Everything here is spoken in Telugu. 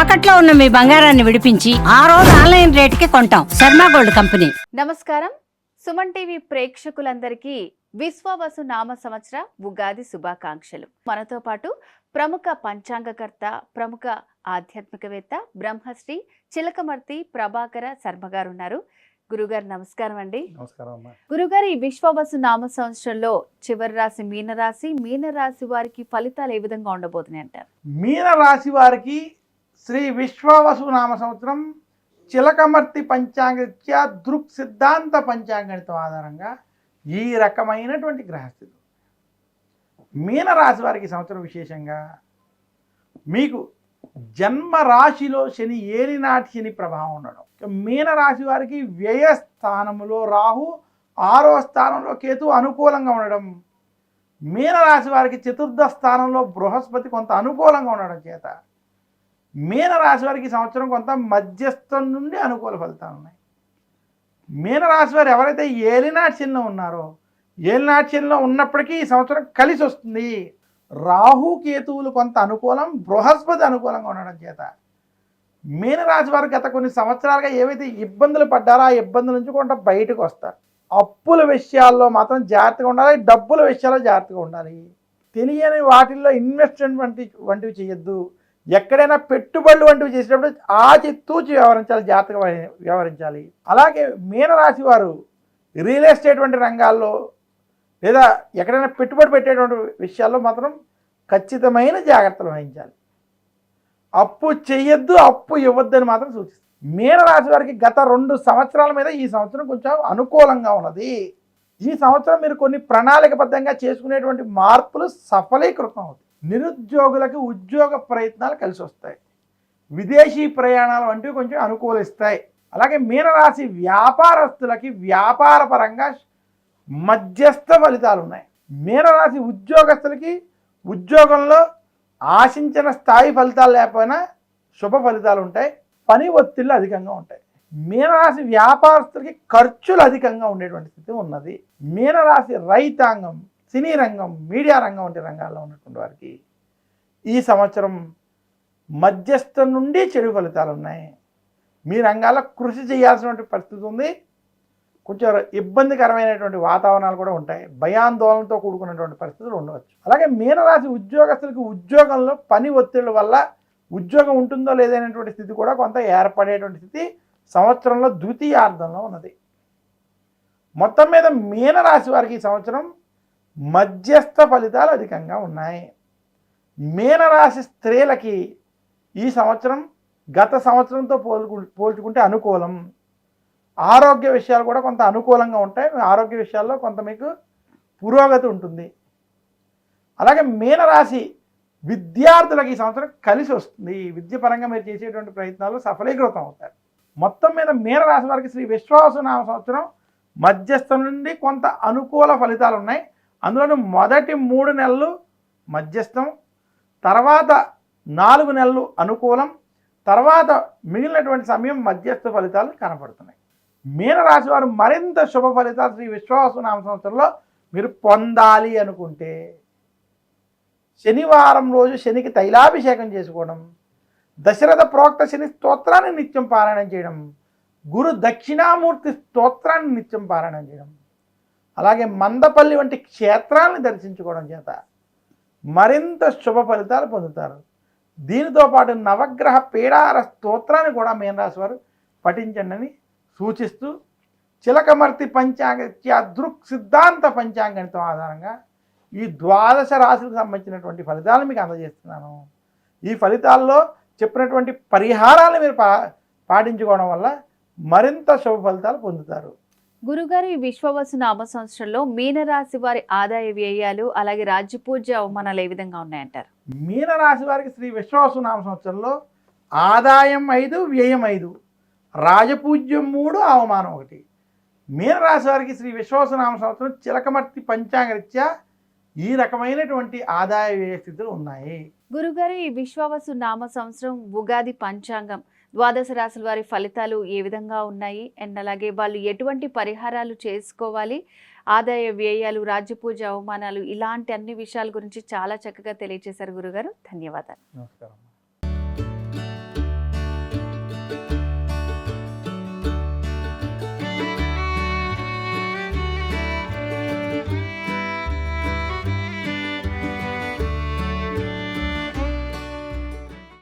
తాకట్లో ఉన్న మీ బంగారాన్ని విడిపించి ఆ రోజు ఆన్లైన్ రేటుకి కొంటాం. Sharma gold company. నమస్కారం. సుమన్ టీవీ ప్రేక్షకులందరికీ విశ్వవసు నామ సంవత్సర ఉగాది శుభాకాంక్షలు. మనతో పాటు ప్రముఖ పంచాంగకర్త, ప్రముఖ ఆధ్యాత్మికవేత్త బ్రహ్మశ్రీ చిలకమర్తి ప్రభాకర శర్మ గారు ఉన్నారు. గురుగారు నమస్కారం అండి. గురుగారు, ఈ విశ్వవసు నామ సంవత్సరంలో చివరి రాశి మీనరాశి. మీనరాశి వారికి ఫలితాలు ఏ విధంగా ఉండబోతున్నాయి అంటారు? మీనరాశి వారికి శ్రీ విశ్వవసు నామ సంవత్సరం చిలకమర్తి పంచాంగరీత్యా దృక్ సిద్ధాంత పంచాంగణితం ఆధారంగా ఈ రకమైనటువంటి గ్రహస్థితి. మీనరాశి వారికి సంవత్సరం విశేషంగా మీకు జన్మ రాశిలో శని ఏలినాటి శని ప్రభావం ఉండడం. మీనరాశి వారికి వ్యయ స్థానంలో రాహు, 6వ స్థానంలో కేతు అనుకూలంగా ఉండడం. మీనరాశి వారికి చతుర్థ స్థానంలో బృహస్పతి కొంత అనుకూలంగా ఉండడం చేత మీనరాశి వారికి సంవత్సరం కొంత మధ్యస్థం నుండి అనుకూల ఫలితాలు ఉన్నాయి. మీనరాశి వారు ఎవరైతే ఏలినాటి శనిలో ఉన్నారో, ఏలినాటి శనిలో ఉన్నప్పటికీ ఈ సంవత్సరం కలిసి వస్తుంది. రాహు కేతువులు కొంత అనుకూలం, బృహస్పతి అనుకూలంగా ఉండడం చేత మీనరాశి వారు గత కొన్ని సంవత్సరాలుగా ఏవైతే ఇబ్బందులు పడ్డారో ఆ ఇబ్బందుల నుంచి కొంత బయటకు వస్తారు. అప్పుల విషయాల్లో మాత్రం జాగ్రత్తగా ఉండాలి, డబ్బుల విషయాల్లో జాగ్రత్తగా ఉండాలి. తెలియని వాటిల్లో ఇన్వెస్ట్మెంట్ వంటివి చేయొద్దు. ఎక్కడైనా పెట్టుబడులు వంటివి చేసేటప్పుడు ఆచితూచి వ్యవహరించాలి, జాగ్రత్తగా వ్యవహరించాలి. అలాగే మీనరాశి వారు రియల్ ఎస్టేట్ వంటి రంగాల్లో లేదా ఎక్కడైనా పెట్టుబడి పెట్టేటువంటి విషయాల్లో మాత్రం ఖచ్చితమైన జాగ్రత్తలు వహించాలి. అప్పు చెయ్యొద్దు, అప్పు ఇవ్వద్దని మాత్రం సూచిస్తుంది. మీనరాశి వారికి గత 2 సంవత్సరాల మీద ఈ సంవత్సరం కొంచెం అనుకూలంగా ఉన్నది. ఈ సంవత్సరం మీరు కొన్ని ప్రణాళికబద్ధంగా చేసుకునేటువంటి మార్పులు సఫలీకృతం అవుతాయి. నిరుద్యోగులకు ఉద్యోగ ప్రయత్నాలు కలిసి వస్తాయి. విదేశీ ప్రయాణాలు వంటివి కొంచెం అనుకూలిస్తాయి. అలాగే మీనరాశి వ్యాపారస్తులకి వ్యాపార పరంగా మధ్యస్థ ఫలితాలు ఉన్నాయి. మీనరాశి ఉద్యోగస్తులకి ఉద్యోగంలో ఆశించిన స్థాయి ఫలితాలు లేకపోయినా శుభ ఫలితాలు ఉంటాయి. పని ఒత్తిళ్ళు అధికంగా ఉంటాయి. మీనరాశి వ్యాపారస్తులకి ఖర్చులు అధికంగా ఉండేటువంటి స్థితి ఉన్నది. మీనరాశి రైతాంగం, సినీ రంగం, మీడియా రంగం వంటి రంగాల్లో ఉన్నటువంటి వారికి ఈ సంవత్సరం మధ్యస్థం నుండి చెడు ఫలితాలు ఉన్నాయి. మీ రంగాల్లో కృషి చేయాల్సినటువంటి పరిస్థితి ఉంది. కొంచెం ఇబ్బందికరమైనటువంటి వాతావరణాలు కూడా ఉంటాయి. భయాందోళనతో కూడుకున్నటువంటి పరిస్థితులు ఉండవచ్చు. అలాగే మీనరాశి ఉద్యోగస్తులకు ఉద్యోగంలో పని ఒత్తిళ్ల వల్ల ఉద్యోగం ఉంటుందో లేదనేటువంటి స్థితి కూడా కొంత ఏర్పడేటువంటి స్థితి సంవత్సరంలో ద్వితీయార్థంలో ఉన్నది. మొత్తం మీద మీనరాశి వారికి ఈ సంవత్సరం మధ్యస్థ ఫలితాలు అధికంగా ఉన్నాయి. మీనరాశి స్త్రీలకి ఈ సంవత్సరం గత సంవత్సరంతో పోల్చుకుంటే అనుకూలం. ఆరోగ్య విషయాలు కూడా కొంత అనుకూలంగా ఉంటాయి. ఆరోగ్య విషయాల్లో కొంత మీకు పురోగతి ఉంటుంది. అలాగే మీనరాశి విద్యార్థులకు ఈ సంవత్సరం కలిసి వస్తుంది. విద్యపరంగా మీరు చేసేటువంటి ప్రయత్నాలు సఫలీకృతం అవుతారు. మొత్తం మీద మీనరాశి వారికి శ్రీ విశ్వవసు నామ సంవత్సరం మధ్యస్థం నుండి కొంత అనుకూల ఫలితాలు ఉన్నాయి. అందులోని మొదటి 3 నెలలు మధ్యస్థం, తర్వాత 4 నెలలు అనుకూలం, తర్వాత మిగిలినటువంటి సమయం మధ్యస్థ ఫలితాలు కనపడుతున్నాయి. మీనరాశి వారు మరింత శుభ ఫలితాలు శ్రీ విశ్వవసు నామ సంవత్సరంలో మీరు పొందాలి అనుకుంటే శనివారం రోజు శనికి తైలాభిషేకం చేసుకోవడం, దశరథ ప్రోక్త శని స్తోత్రాన్ని నిత్యం పారాయణం చేయడం, గురు దక్షిణామూర్తి స్తోత్రాన్ని నిత్యం పారాయణం చేయడం, అలాగే మందపల్లి వంటి క్షేత్రాలను దర్శించుకోవడం చేత మరింత శుభ ఫలితాలు పొందుతారు. దీనితో పాటు నవగ్రహ పీడార స్తోత్రాన్ని కూడా మీనరాశి వారు పఠించండి అని సూచిస్తూ చిలకమర్తి పంచాంగరీత్యా దృక్ సిద్ధాంత పంచాంగణితం ఆధారంగా ఈ 12 రాశులకు సంబంధించినటువంటి ఫలితాలు మీకు అందజేస్తున్నాను. ఈ ఫలితాల్లో చెప్పినటువంటి పరిహారాలు మీరు పాటించుకోవడం వల్ల మరింత శుభ ఫలితాలు పొందుతారు. గురుగారు, ఈ విశ్వవసు నామ సంవత్సరంలో మీనరాశి వారి ఆదాయ వ్యయాలు అలాగే రాజ్యపూజ్య అవమానాలు ఏ విధంగా ఉన్నాయంటారు? మీనరాశి వారికి శ్రీ విశ్వవసు నామ సంవత్సరంలో ఆదాయం 5, వ్యయం 5, రాజపూజ్యం 3, అవమానం 1. మీనరాశి వారికి శ్రీ విశ్వవసు నామ సంవత్సరం చిలకమర్తి పంచాంగరీత్యా ఈ రకమైనటువంటి ఆదాయ వ్యయ స్థితులు ఉన్నాయి. గురుగారు, ఈ విశ్వవసు నామ సంవత్సరం ఉగాది పంచాంగం 12 రాశుల వారి ఫలితాలు ఏ విధంగా ఉన్నాయి అండ్ అలాగే వాళ్ళు ఎటువంటి పరిహారాలు చేసుకోవాలి, ఆదాయ వ్యయాలు, రాజ్యపూజ అవమానాలు, ఇలాంటి అన్ని విషయాల గురించి చాలా చక్కగా తెలియజేశారు గురుగారు. ధన్యవాదాలు. నమస్కారం.